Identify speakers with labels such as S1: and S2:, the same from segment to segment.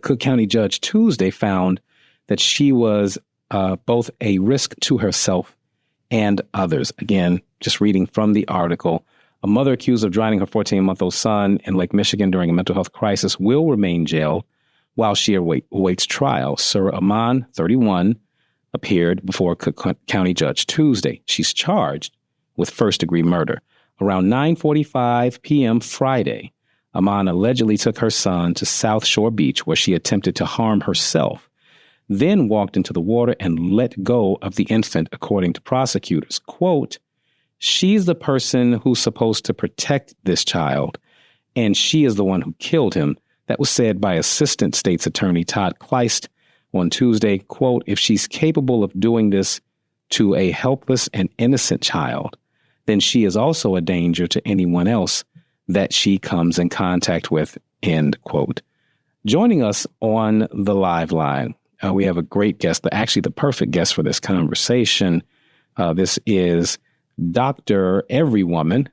S1: Cook County judge Tuesday found that she was both a risk to herself and others. Again, just reading from the article, a mother accused of drowning her 14-month-old son in Lake Michigan during a mental health crisis will remain jailed while she awaits trial. Sarah Aman, 31, appeared before Cook County judge Tuesday. She's charged with first-degree murder. Around 9:45 p.m. Friday, Aman allegedly took her son to South Shore Beach, where she attempted to harm herself, then walked into the water and let go of the infant, according to prosecutors. Quote, she's the person who's supposed to protect this child, and she is the one who killed him. That was said by Assistant State's Attorney Todd Kleist on Tuesday. Quote, if she's capable of doing this to a helpless and innocent child, then she is also a danger to anyone else that she comes in contact with, end quote. Joining us on the live line, we have a great guest, actually the perfect guest for this conversation. This is Dr. Everywoman.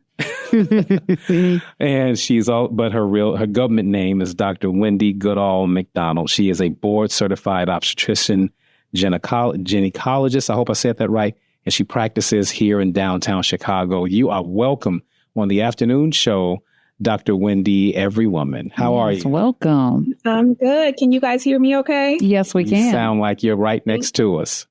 S1: And but her government name is Dr. Wendy Mcdonald. She is a board certified obstetrician gynecologist. I hope I said that right. And she practices here in downtown Chicago. You are welcome on the afternoon show, Dr. Wendy Everywoman. How are you?
S2: Welcome.
S3: I'm good. Can you guys hear me okay?
S2: Yes, we can.
S1: You sound like you're right next to us.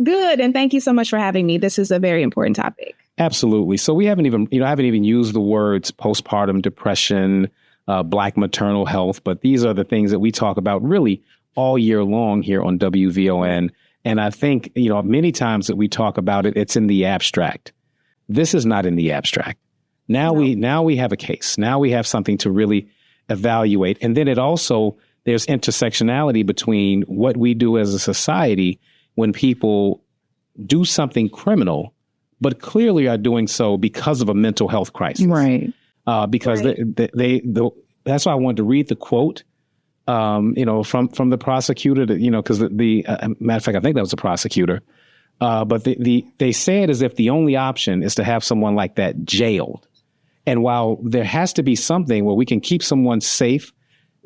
S3: Good. And thank you so much for having me. This is a very important topic.
S1: Absolutely. So we haven't even, I haven't even used the words postpartum depression, Black maternal health, but these are the things that we talk about really all year long here on WVON. And I think, many times that we talk about it, it's in the abstract. This is not in the abstract. Now we have a case. Now we have something to really evaluate. And then there's intersectionality between what we do as a society when people do something criminal, but clearly are doing so because of a mental health crisis.
S2: Right.
S1: Because that's why I wanted to read the quote, from the prosecutor, because the matter of fact, I think that was the prosecutor. But they say it as if the only option is to have someone like that jailed. And while there has to be something where we can keep someone safe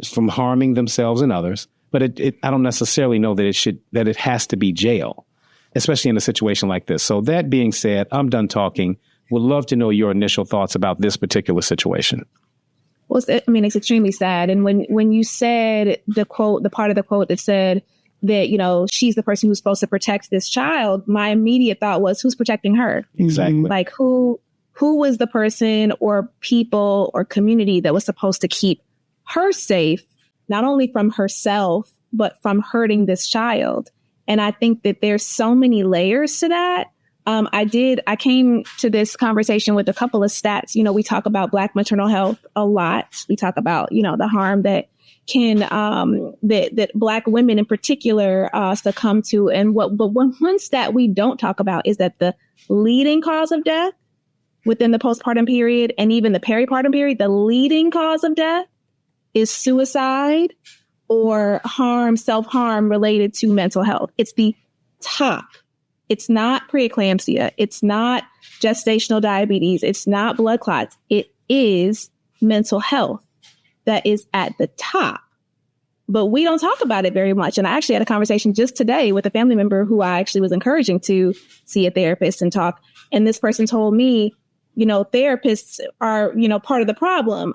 S1: from harming themselves and others, but I don't necessarily know that it has to be jail, especially in a situation like this. So that being said, I'm done talking. Would love to know your initial thoughts about this particular situation.
S3: Well, it's extremely sad. And when you said the part of the quote that said that, she's the person who's supposed to protect this child, my immediate thought was, who's protecting her?
S1: Exactly.
S3: Like who was the person or people or community that was supposed to keep her safe, not only from herself, but from hurting this child? And I think that there's so many layers to that. I came to this conversation with a couple of stats. We talk about Black maternal health a lot. We talk about, the harm that can, that Black women in particular succumb to. But one stat we don't talk about is that the leading cause of death within the postpartum period and even the peripartum period, the leading cause of death is suicide or self-harm related to mental health. It's the top. It's not preeclampsia. It's not gestational diabetes. It's not blood clots. It is mental health that is at the top. But we don't talk about it very much. And I actually had a conversation just today with a family member who I actually was encouraging to see a therapist and talk. And this person told me, therapists are, part of the problem.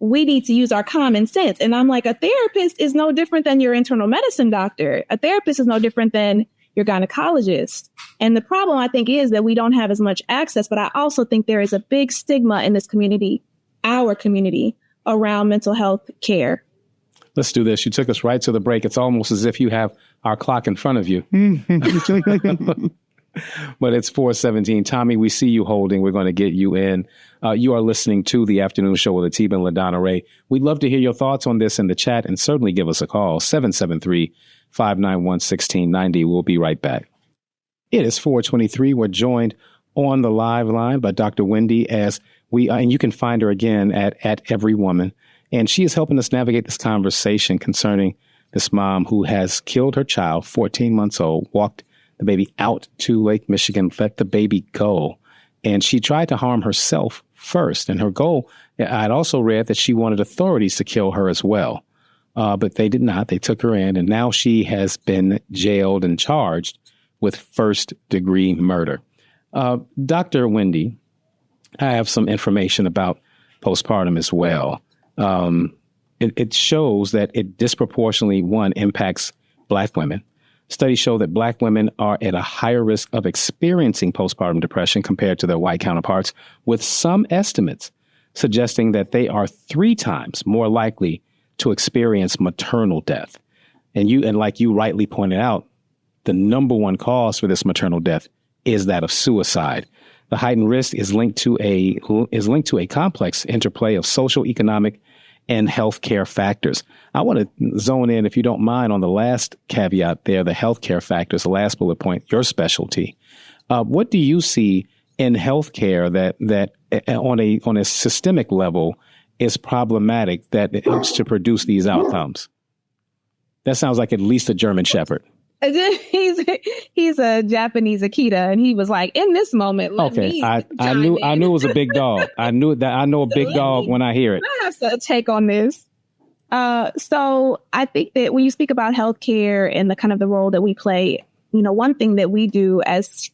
S3: We need to use our common sense. And I'm like, a therapist is no different than your internal medicine doctor. A therapist is no different than your gynecologist. And the problem, I think, is that we don't have as much access. But I also think there is a big stigma in this community, our community, around mental health care.
S1: Let's do this. You took us right to the break. It's almost as if you have our clock in front of you. But it's 4:17. Tommy, we see you holding. We're going to get you in. You are listening to the afternoon show with Atiba and LaDonna Ray. We'd love to hear your thoughts on this in the chat, and certainly give us a call, 773-591-1690. We'll be right back. It is 4:23. We're joined on the live line by Dr. Wendy, and you can find her again at Everywoman. And she is helping us navigate this conversation concerning this mom who has killed her child, 14 months old, walked the baby out to Lake Michigan, let the baby go. And she tried to harm herself first. And her goal, I'd also read that she wanted authorities to kill her as well. but they did not. They took her in, and now she has been jailed and charged with first-degree murder. Dr. Wendy, I have some information about postpartum as well. It shows that it disproportionately, one, impacts Black women. Studies show that Black women are at a higher risk of experiencing postpartum depression compared to their white counterparts, with some estimates suggesting that they are 3 times more likely to experience maternal death. And like you rightly pointed out, the number one cause for this maternal death is that of suicide. The heightened risk is linked to a complex interplay of social, economic, and healthcare factors. I want to zone in, if you don't mind, on the last caveat there, the healthcare factors, the last bullet point, your specialty. What do you see in healthcare that on a systemic level is problematic that it helps to produce these outcomes? That sounds like at least a German Shepherd.
S3: He's a Japanese Akita, and he was like, in this moment,
S1: I knew it was a big dog. I know a big dog when I hear it.
S3: I have to take on this. So I think that when you speak about healthcare and the kind of the role that we play, one thing that we do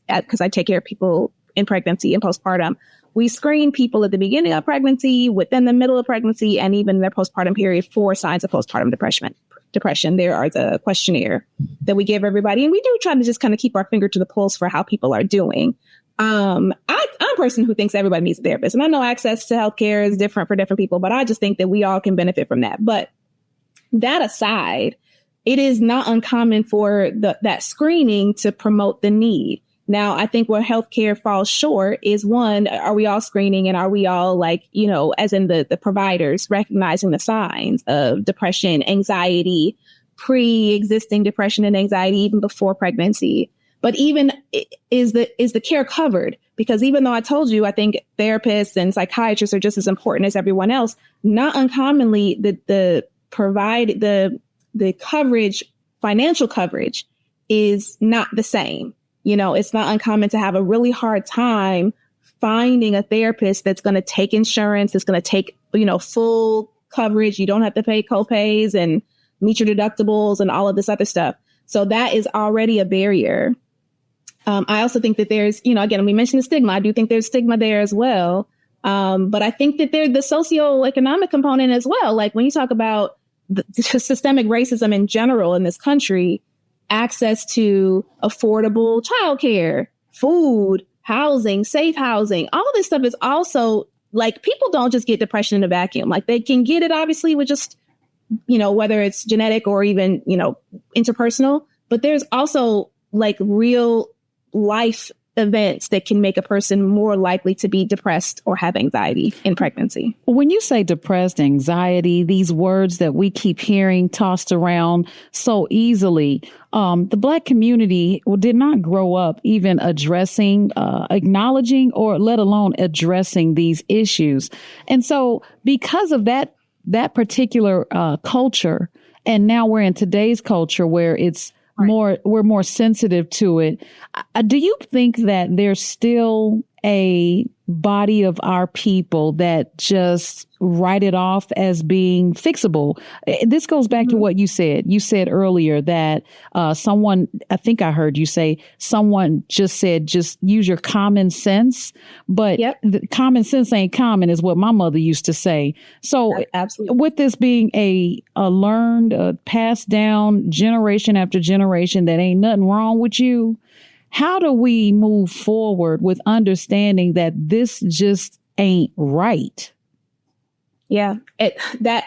S3: because I take care of people in pregnancy and postpartum, we screen people at the beginning of pregnancy, within the middle of pregnancy, and even their postpartum period for signs of postpartum depression. There is a questionnaire that we give everybody, and we do try to just kind of keep our finger to the pulse for how people are doing. I'm a person who thinks everybody needs a therapist, and I know access to healthcare is different for different people, but I just think that we all can benefit from that. But that aside, it is not uncommon for that screening to promote the need. Now, I think where healthcare falls short is, one, are we all screening, and are we all as in the providers recognizing the signs of depression, anxiety, pre-existing depression and anxiety even before pregnancy? But even is the care covered? Because even though I told you, I think therapists and psychiatrists are just as important as everyone else, not uncommonly the coverage, financial coverage, is not the same. It's not uncommon to have a really hard time finding a therapist that's going to take insurance, that's going to take, full coverage. You don't have to pay copays and meet your deductibles and all of this other stuff. So that is already a barrier. I also think that there's, again, we mentioned the stigma. I do think there's stigma there as well. But I think that there's the socioeconomic component as well. Like when you talk about the systemic racism in general in this country, access to affordable childcare, food, housing, safe housing, all of this stuff is also people don't just get depression in a vacuum. Like they can get it obviously with just, whether it's genetic or even, interpersonal, but there's also real life events that can make a person more likely to be depressed or have anxiety in pregnancy.
S2: When you say depressed, anxiety, these words that we keep hearing tossed around so easily, the Black community did not grow up even addressing, acknowledging, or let alone addressing these issues. And so because of that particular culture, and now we're in today's culture where it's we're more sensitive to it. Do you think that there's still a body of our people that just write it off as being fixable? This goes back to what you said. You said earlier that someone, I think I heard you say, someone just said, just use your common sense. But common sense ain't common is what my mother used to say. So absolutely, with this being a learned, passed down generation after generation, that ain't nothing wrong with you. How do we move forward with understanding that this just ain't right?
S3: Yeah, the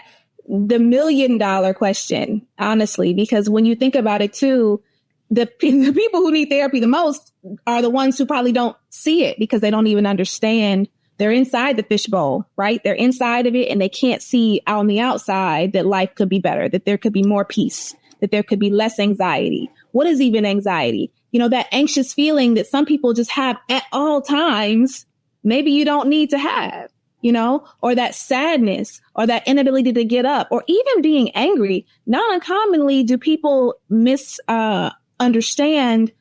S3: $1 million question, honestly, because when you think about it, too, the people who need therapy the most are the ones who probably don't see it because they don't even understand. They're inside the fishbowl, right? They're inside of it and they can't see on the outside that life could be better, that there could be more peace, that there could be less anxiety. What is even anxiety? That anxious feeling that some people just have at all times, maybe you don't need to have, or that sadness or that inability to get up or even being angry. Not uncommonly do people misunderstand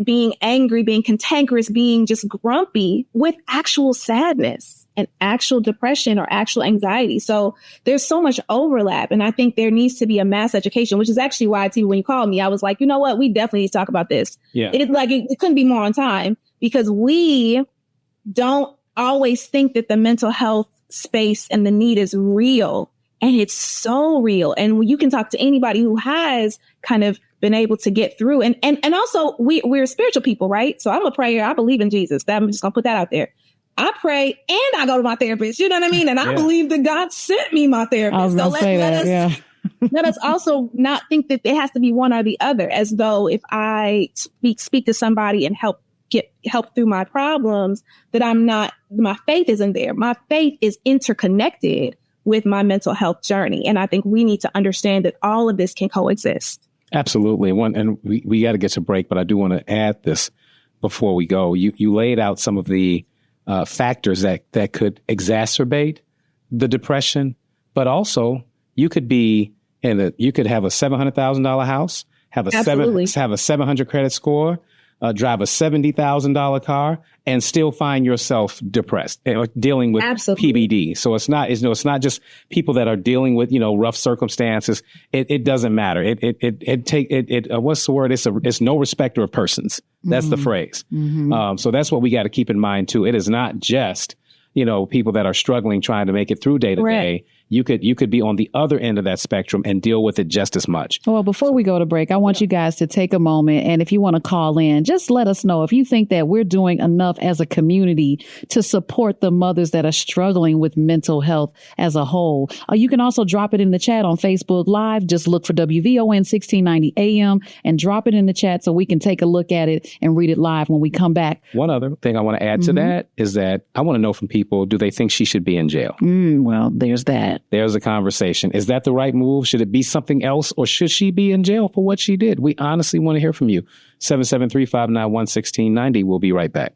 S3: being angry, being cantankerous, being just grumpy with actual sadness. an actual depression or actual anxiety. So there's so much overlap. And I think there needs to be a mass education, which is actually why, too, when you called me, I was like, you know what? We definitely need to talk about this.
S1: Yeah.
S3: It couldn't be more on time, because we don't always think that the mental health space and the need is real. And it's so real. And you can talk to anybody who has kind of been able to get through. And also we're spiritual people, right? So I'm a prayer. I believe in Jesus. I'm just gonna put that out there. I pray and I go to my therapist. You know what I mean? And I believe that God sent me my therapist.
S2: I was gonna say that.
S3: Let us also not think that it has to be one or the other, as though if I speak to somebody and get help through my problems, that my faith isn't there. My faith is interconnected with my mental health journey. And I think we need to understand that all of this can coexist.
S1: Absolutely. And we got to get to break, but I do want to add this before we go. You laid out some of the factors that could exacerbate the depression, but also you could be you could have a $700,000 house, have a 700 credit score, drive a $70,000 car, and still find yourself depressed, dealing with PBD. So it's not just people that are dealing with, rough circumstances. It doesn't matter. What's the word? It's no respecter of persons. That's the phrase. Mm-hmm. So that's what we got to keep in mind too. It is not just, people that are struggling, trying to make it through day to day. You could be on the other end of that spectrum and deal with it just as much.
S2: Well, before we go to break, I want you guys to take a moment. And if you want to call in, just let us know if you think that we're doing enough as a community to support the mothers that are struggling with mental health as a whole. You can also drop it in the chat on Facebook Live. Just look for WVON 1690 AM and drop it in the chat so we can take a look at it and read it live when we come back.
S1: One other thing I want to add to that is that I want to know from people, do they think she should be in jail?
S2: Well, there's that.
S1: There's a conversation. Is that the right move? Should it be something else, or should she be in jail for what she did? We honestly want to hear from you. 773-591-1690. We'll be right back.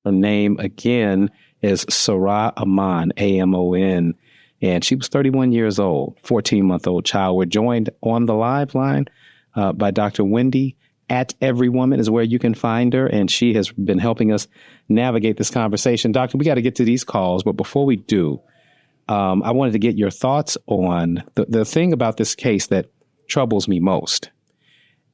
S1: Her name again is Sarah Amon, A-M-O-N, and she was 31 years old, 14-month-old child. We're joined on the live line by Dr. Wendy at Every Woman is where you can find her, and she has been helping us navigate this conversation. Doctor, we got to get to these calls, but before we do, I wanted to get your thoughts on the thing about this case that troubles me most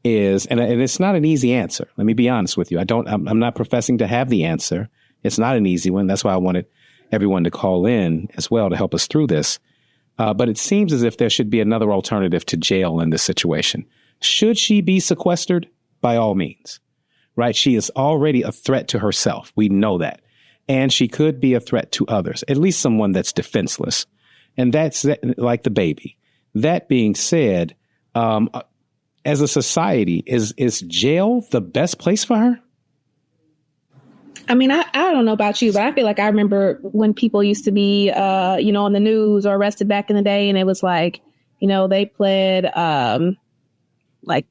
S1: is, and it's not an easy answer. Let me be honest with you. I'm not professing to have the answer. It's not an easy one. That's why I wanted everyone to call in as well to help us through this. But it seems as if there should be another alternative to jail in this situation. Should she be sequestered? By all means, right? She is already a threat to herself. We know that. And she could be a threat to others, at least someone that's defenseless. And that's like the baby. That being said, as a society, is jail the best place for her?
S3: I mean, I don't know about you, but I feel like I remember when people used to be, on the news or arrested back in the day, and it was like, they pled like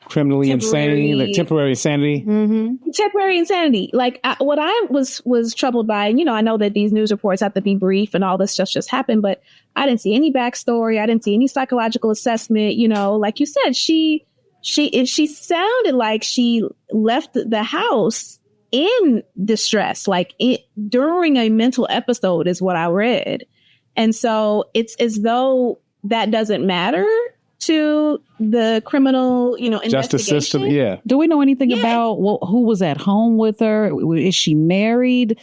S1: criminally insane, like temporary insanity.
S3: Mm-hmm. Temporary insanity. Like what I was troubled by, and I know that these news reports have to be brief and all this stuff just happened, but I didn't see any backstory. I didn't see any psychological assessment. Like you said, she sounded like she left the house in distress, like during a mental episode is what I read. And so it's as though that doesn't matter to the criminal,
S1: justice system. Yeah.
S2: Do we know anything about who was at home with her? Is she married?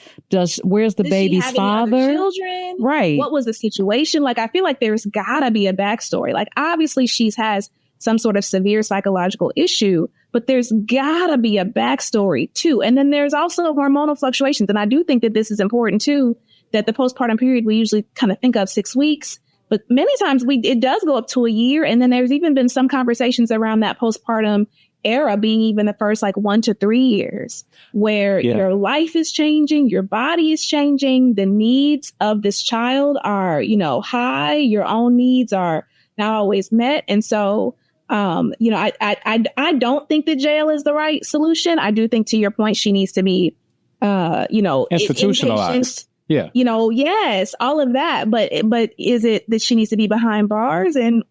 S2: Where's the baby's father?
S3: Children?
S2: Right.
S3: What was the situation? Like, I feel like there's gotta be a backstory. Like, obviously she has some sort of severe psychological issue, but there's gotta be a backstory too. And then there's also hormonal fluctuations. And I do think that this is important too, that the postpartum period, we usually kind of think of 6 weeks. But many times it does go up to a year. And then there's even been some conversations around that postpartum era being even the first 1 to 3 years where your life is changing, your body is changing, the needs of this child are, high, your own needs are not always met. And so, I don't think that jail is the right solution. I do think, to your point, she needs to be,
S1: institutionalized. Yeah.
S3: Yes, all of that. But is it that she needs to be behind bars? And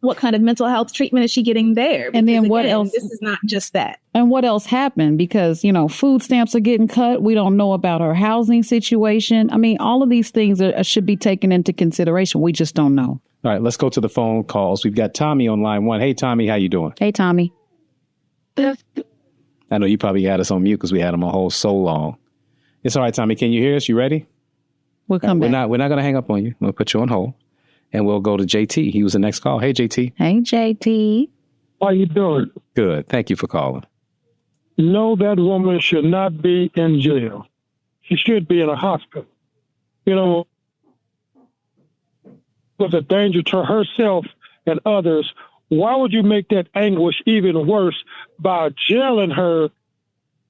S3: What kind of mental health treatment is she getting there?
S2: And then
S3: Because,
S2: what
S3: again,
S2: else?
S3: This is not just that.
S2: And what else happened? Because, food stamps are getting cut. We don't know about her housing situation. I mean, all of these things should be taken into consideration. We just don't know.
S1: All right, let's go to the phone calls. We've got Tommy on line 1. Hey, Tommy, how you doing?
S2: Hey, Tommy.
S1: I know you probably had us on mute because we had him on hold so long. It's all right, Tommy. Can you hear us? You ready?
S2: We'll come back.
S1: We're not going to hang up on you. We'll put you on hold. And we'll go to JT. He was the next call. Hey, JT.
S2: Hey, JT.
S4: How you doing?
S1: Good. Thank you for calling.
S4: No, that woman should not be in jail. She should be in a hospital. Was a danger to herself and others. Why would you make that anguish even worse by jailing her,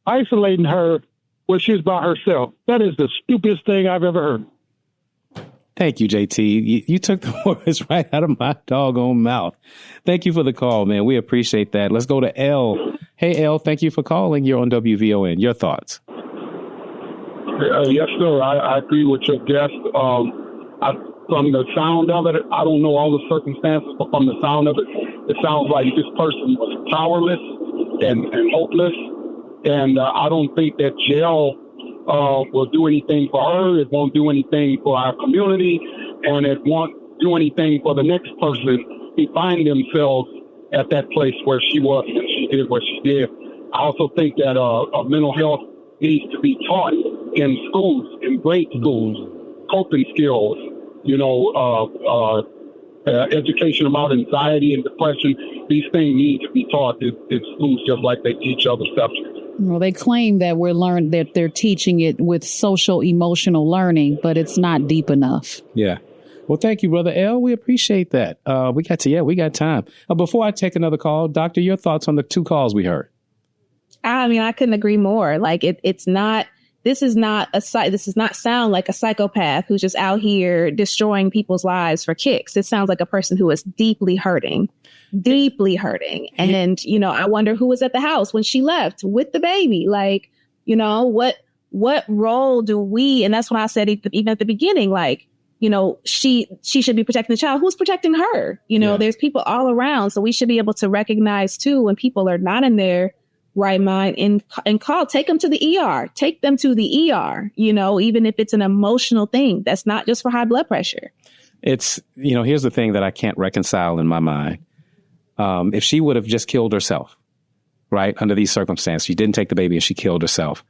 S4: isolating her when she's by herself? That is the stupidest thing I've ever heard.
S1: Thank you, JT. You took the words right out of my doggone mouth. Thank you for the call, man. We appreciate that. Let's go to L. Hey, L, thank you for calling. You're on WVON. Your thoughts?
S4: Yes, sir. I agree with your guest. From the sound of it, I don't know all the circumstances, but from the sound of it, it sounds like this person was powerless and hopeless. And I don't think that jail will do anything for her. It won't do anything for our community, and it won't do anything for the next person who find themselves at that place where she was and she did what she did. I also think that mental health needs to be taught in schools, in grade schools, coping skills, education about anxiety and depression. These things need to be taught in schools just like they teach other subjects.
S2: Well, they claim that that they're teaching it with social emotional learning, but it's not deep enough.
S1: Yeah. Well, thank you, Brother L. We appreciate that. We got time. Before I take another call, Doctor, your thoughts on the 2 calls we heard?
S3: I mean, I couldn't agree more. Like this does not sound like a psychopath who's just out here destroying people's lives for kicks. It sounds like a person who is deeply hurting. And then, I wonder who was at the house when she left with the baby. Like, what role do we, and that's what I said even at the beginning, like, she should be protecting the child. Who's protecting her? There's people all around. So we should be able to recognize too, when people are not in their right mind and take them to the ER, take them to the ER, even if it's an emotional thing, that's not just for high blood pressure.
S1: It's, here's the thing that I can't reconcile in my mind. If she would have just killed herself, right, under these circumstances, she didn't take the baby and she killed herself,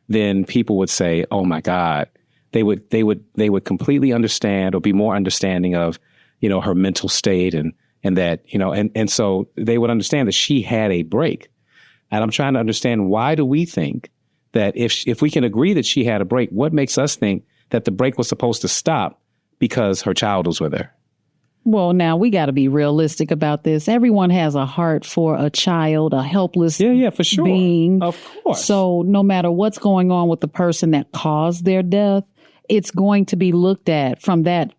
S1: then people would say, oh my God, they would completely understand or be more understanding of, her mental state and that, and so they would understand that she had a break. And I'm trying to understand, why do we think that if we can agree that she had a break, what makes us think that the break was supposed to stop because her child was with her?
S2: Well, now we got to be realistic about this. Everyone has a heart for a child, a helpless
S1: for sure.
S2: being.
S1: Of course.
S2: So no matter what's going on with the person that caused their death, it's going to be looked at from that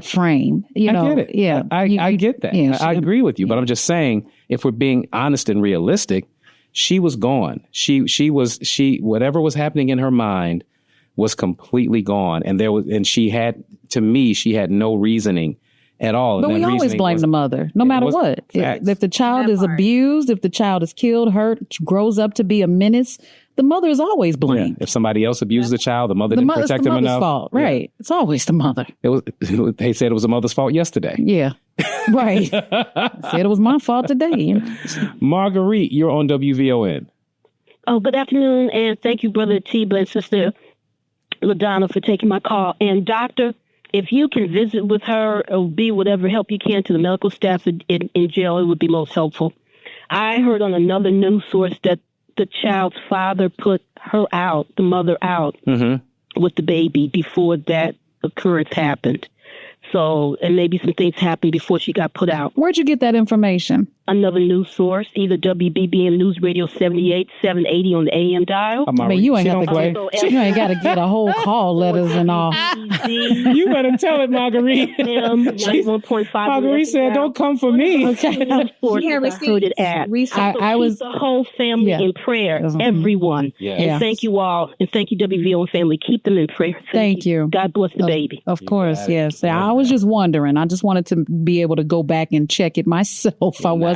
S2: frame.
S1: I get it.
S2: Yeah.
S1: I get that.
S2: Yeah,
S1: I agree with you. But I'm just saying, if we're being honest and realistic, she was gone. She whatever was happening in her mind was completely gone. And she had no reasoning at all.
S2: But we always blame the mother, no matter what. If the child is abused, if the child is killed, hurt, grows up to be a menace, the mother is always blamed.
S1: Yeah. If somebody else abused the child, the mother didn't protect him enough.
S2: It's the mother's fault, right? Yeah. It's always the mother.
S1: They said it was the mother's fault yesterday.
S2: Yeah, right. Said it was my fault today.
S1: Marguerite, you're on WVON.
S5: Oh, good afternoon, and thank you, Brother Tiba and Sister LaDonna, for taking my call. And Doctor, if you can visit with her or be whatever help you can to the medical staff in jail, it would be most helpful. I heard on another news source that the child's father put her out, the mother out, with the baby before that occurrence happened. So, and maybe some things happened before she got put out.
S2: Where'd you get that information?
S5: another news source, either WBBM News Radio 78, 780 on the AM dial.
S2: I mean, you ain't got to you ain't got to get a whole call letters and all.
S1: You better tell it, Marguerite. Marguerite said, "Don't come for me."
S2: Okay.
S5: I was the whole family in prayer, everyone. And thank you all, and thank you, WVO family. Keep them in prayer.
S2: Thank you.
S5: God bless the baby.
S2: Of course, yes. I was just wondering. I just wanted to be able to go back and check it myself. I wasn't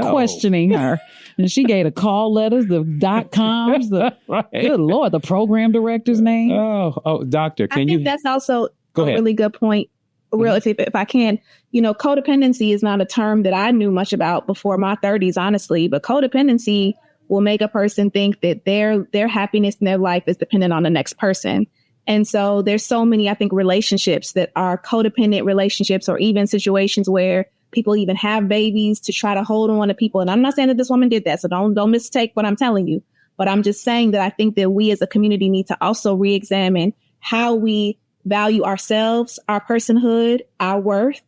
S2: questioning her. And she gave the call letters, the .coms, the good Lord, the program director's name.
S1: Oh, doctor,
S3: I think that's also a really good point. If I can, codependency is not a term that I knew much about before my 30s, honestly, but codependency will make a person think that their happiness in their life is dependent on the next person. And so there's so many, I think, relationships that are codependent relationships, or even situations where people even have babies to try to hold on to people. And I'm not saying that this woman did that, so don't mistake what I'm telling you. But I'm just saying that I think that we as a community need to also re-examine how we value ourselves, our personhood, our worth,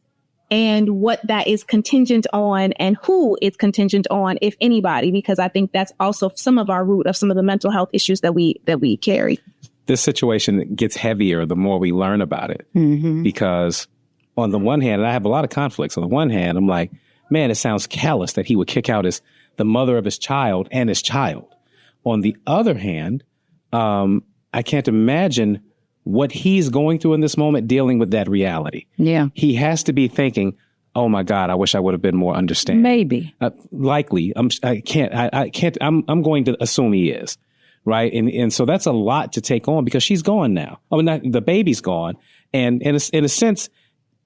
S3: and what that is contingent on and who it's contingent on, if anybody, because I think that's also some of our root of some of the mental health issues that we carry.
S1: This situation gets heavier the more we learn about it, because on the one hand, and I have a lot of conflicts. On the one hand, I'm like, man, it sounds callous that he would kick out the mother of his child and his child. On the other hand, I can't imagine what he's going through in this moment, dealing with that reality. Yeah. He has to be thinking, oh my God, I wish I would have been more understanding. Maybe. Likely. I'm going to assume he is. Right. And so that's a lot to take on, because she's gone now. The baby's gone. And in a sense,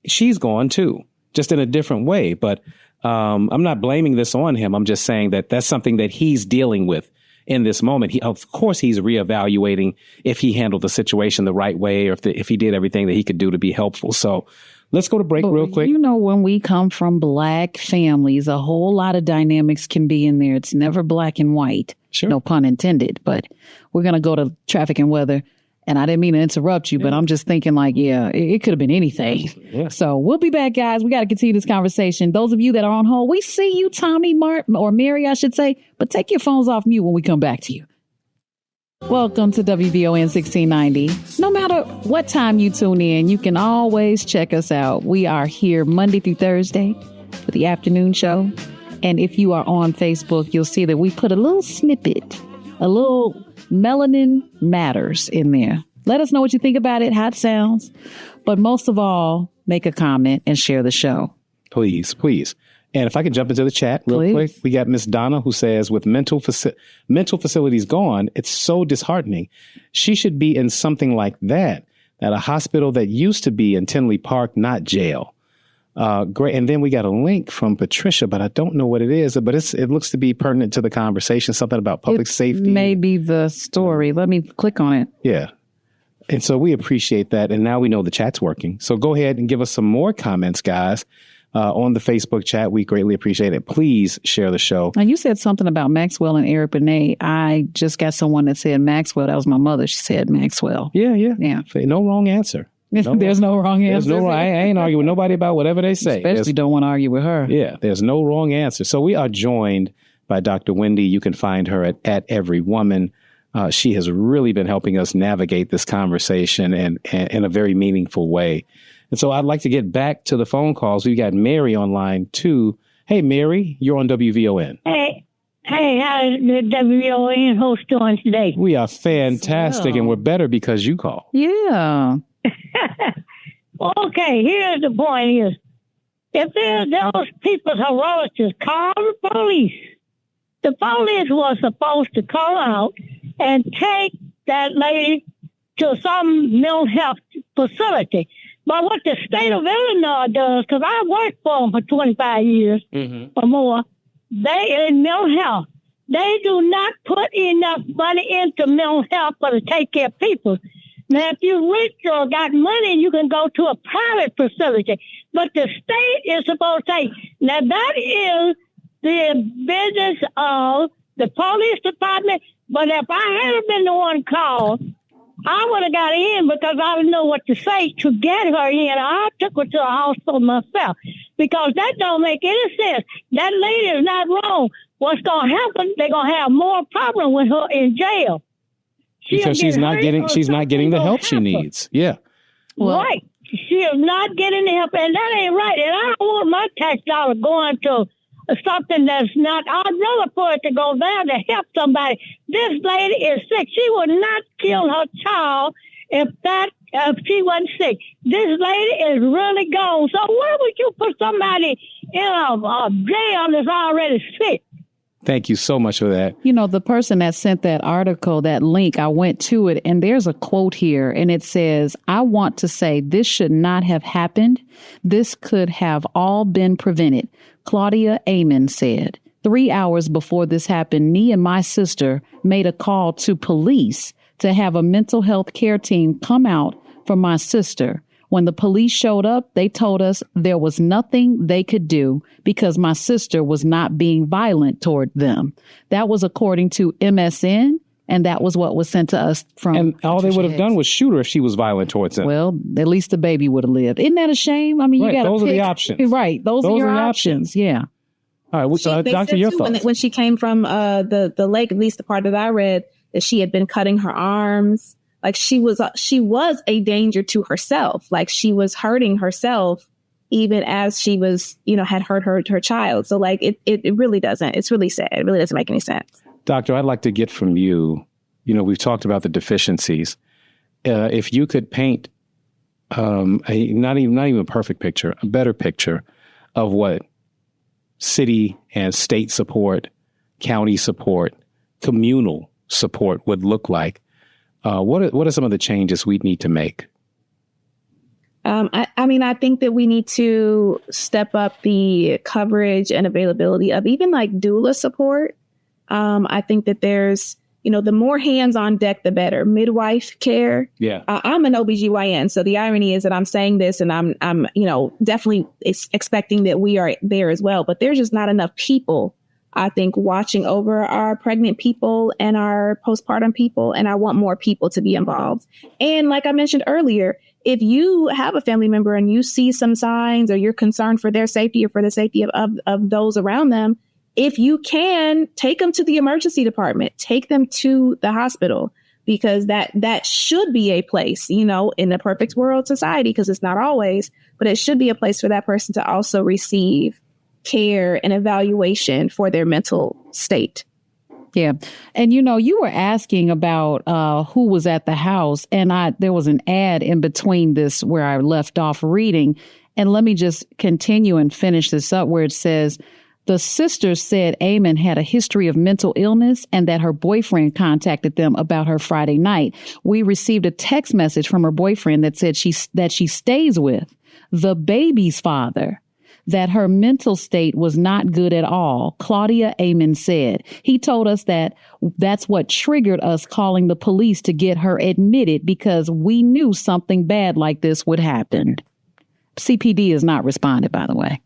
S1: she's gone too, just in a different way. But I'm not blaming this on him. I'm just saying that that's something that he's dealing with in this moment. Of course, he's reevaluating if he handled the situation the right way, or if he did everything that he could do to be helpful. So let's go to break real quick.
S2: When we come from Black families, a whole lot of dynamics can be in there. It's never black and white. Sure. No pun intended. But we're going to go to traffic and weather. And I didn't mean to interrupt you, but I'm just thinking it could have been anything. Yeah. So we'll be back, guys. We got to continue this conversation. Those of you that are on hold, we see you, Tommy, or Mary, I should say, but take your phones off mute when we come back to you. Welcome to WVON 1690. No matter what time you tune in, you can always check us out. We are here Monday through Thursday with the afternoon show. And if you are on Facebook, you'll see that we put a little snippet, a little Melanin Matters in there. Let us know what you think about it, how it sounds. But most of all, make a comment and share the show.
S1: Please. And if I can jump into the chat real quick, we got Miss Donna, who says, with mental facilities gone, it's so disheartening. She should be in something like that, at a hospital that used to be in Tinley Park, not jail. Great. And then we got a link from Patricia, but I don't know what it is, but it looks to be pertinent to the conversation, something about public safety.
S2: Maybe the story. Let me click on it.
S1: Yeah. And so we appreciate that. And now we know the chat's working. So go ahead and give us some more comments, guys, on the Facebook chat. We greatly appreciate it. Please share the show.
S2: And you said something about Maxwell and Eric Benet. I just got someone that said Maxwell. That was my mother. She said Maxwell.
S1: Yeah. No wrong answer.
S2: There's no wrong answer.
S1: I ain't arguing with nobody about whatever they say.
S2: Especially don't want to argue with her.
S1: Yeah, there's no wrong answer. So we are joined by Dr. Wendy. You can find her at Every Woman. She has really been helping us navigate this conversation and in a very meaningful way. And so I'd like to get back to the phone calls. We got Mary on line 2. Hey, Mary, you're on WVON.
S6: Hey, how's the WVON host doing today?
S1: We are fantastic, and we're better because you called.
S2: Yeah.
S6: Okay, here's the point is, if those people heroic, just call the police. The police was supposed to call out and take that lady to some mental health facility. But what the state of Illinois does, because I worked for them for 25 years or more, they in mental health, they do not put enough money into mental health to take care of people. Now, if you're rich or got money, you can go to a private facility. But the state is supposed to say, now that is the business of the police department. But if I hadn't been the one called, I would have got in because I didn't know what to say to get her in. I took her to a hospital myself. because that don't make any sense. That lady is not wrong. What's going to happen, they're going to have more problem with her in jail.
S1: Because she's not getting the help she needs. Yeah.
S6: Well, right. She is not getting the help, and that ain't right. And I don't want my tax dollar going to something that's not. I'd rather for it to go there to help somebody. This lady is sick. She would not kill her child if she wasn't sick. This lady is really gone. So why would you put somebody in a jail that's already sick?
S1: Thank you so much for that.
S2: You know, the person that sent that article, that link, I went to it, and there's a quote here, and it says, "I want to say this should not have happened. This could have all been prevented." Claudia Amon said, 3 hours before this happened, me and my sister made a call to police to have a mental health care team come out for my sister. When the police showed up, they told us there was nothing they could do because my sister was not being violent toward them. That was according to MSN, and that was what was sent to us from.
S1: And all they would have done was shoot her if she was violent towards them.
S2: Well, at least the baby would have lived. Isn't that a shame? I mean,
S1: right,
S2: you got to
S1: those are the options.
S2: Right. Those are your options. Yeah.
S1: All right. Doctor, your thoughts.
S3: When she came from the lake, at least the part that I read, that she had been cutting her arms. Like she was a danger to herself. Like she was hurting herself even as she was, had hurt her child. So like it really doesn't. It's really sad. It really doesn't make any sense.
S1: Doctor, I'd like to get from you, we've talked about the deficiencies. If you could paint not even a perfect picture, a better picture of what city and state support, county support, communal support would look like, what are some of the changes we need to make?
S3: I think that we need to step up the coverage and availability of even like doula support. I think that there's, the more hands on deck, the better. Midwife care.
S1: Yeah.
S3: I'm an OBGYN. So the irony is that I'm saying this and I'm definitely expecting that we are there as well. But there's just not enough people, I think, watching over our pregnant people and our postpartum people. And I want more people to be involved. And like I mentioned earlier, if you have a family member and you see some signs or you're concerned for their safety or for the safety of those around them, if you can, take them to the emergency department, take them to the hospital, because that should be a place, in a perfect world society, because it's not always, but it should be a place for that person to also receive care and evaluation for their mental state.
S2: Yeah. And, you were asking about who was at the house, and there was an ad in between this where I left off reading. And let me just continue and finish this up where it says, the sisters said Amon had a history of mental illness and that her boyfriend contacted them about her Friday night. We received a text message from her boyfriend that said she stays with the baby's father, that her mental state was not good at all. Claudia Amon said. He told us that's what triggered us calling the police to get her admitted, because we knew something bad like this would happen. CPD has not responded, by the way.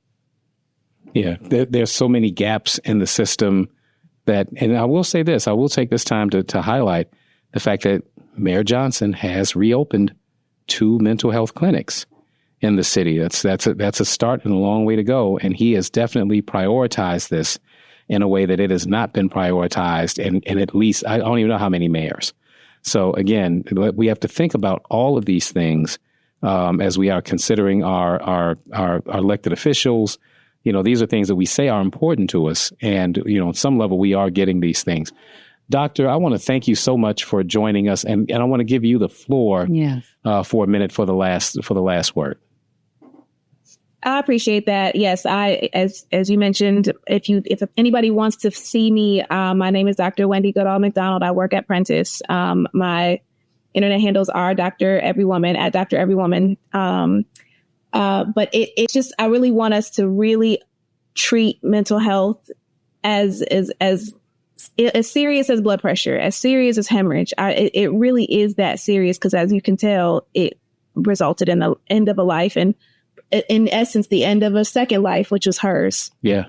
S1: Yeah, there's so many gaps in the system and I will say this, I will take this time to highlight the fact that Mayor Johnson has reopened 2 mental health clinics in the city. That's a start and a long way to go. And he has definitely prioritized this in a way that it has not been prioritized in at least, I don't even know how many mayors. So again, we have to think about all of these things as we are considering our elected officials. These are things that we say are important to us. And, on some level, we are getting these things. Doctor, I want to thank you so much for joining us. And I want to give you the floor for a minute for the last word.
S3: I appreciate that. Yes, as you mentioned, if anybody wants to see me, my name is Dr. Wendy Mcdonald. I work at Prentice. My internet handles are Dr. Everywoman at Dr. Everywoman. But it's just, I really want us to really treat mental health as serious as blood pressure, as serious as hemorrhage. It really is that serious, because as you can tell, it resulted in the end of a life and in essence, the end of a second life, which was hers. Yeah.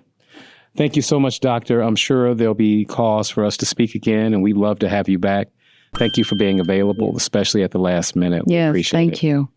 S1: Thank you so much, Doctor. I'm sure there'll be cause for us to speak again, and we'd love to have you back. Thank you for being available, especially at the last minute.
S2: Yes, thank you.